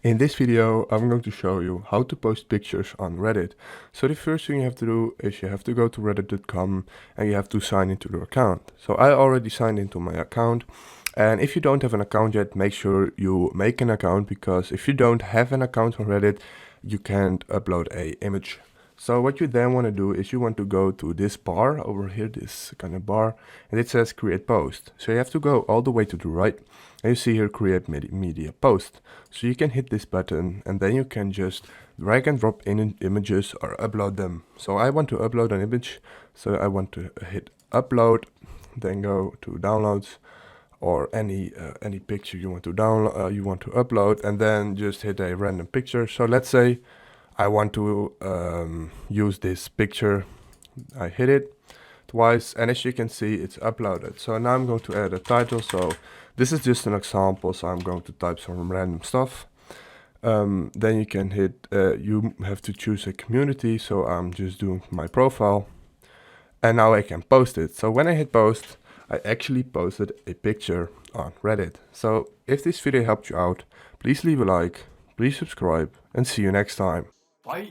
In this video, I'm going to show you how to post pictures on Reddit. So the first thing you have to do is you have to go to reddit.com and you have to sign into your account. So I already signed into my account. And if you don't have an account yet, make sure you make an account, because if you don't have an account on Reddit, you can't upload a image. So what you then want to do is you want to go to this bar over here, this kind of bar, and it says create post. So you have to go all the way to the right, and you see here create media post. So you can hit this button and then you can just drag and drop in images or upload them. So I want to upload an image, so I want to hit upload, then go to downloads, or any picture you want to download, you want to upload, and then just hit a random picture. So let's say I want to use this picture. I hit it twice, and as you can see, it's uploaded. So now I'm going to add a title. So this is just an example, so I'm going to type some random stuff. Then you can hit, you have to choose a community, so I'm just doing my profile. And now I can post it. So when I hit post, I actually posted a picture on Reddit. So if this video helped you out, please leave a like, please subscribe, and see you next time. Bye.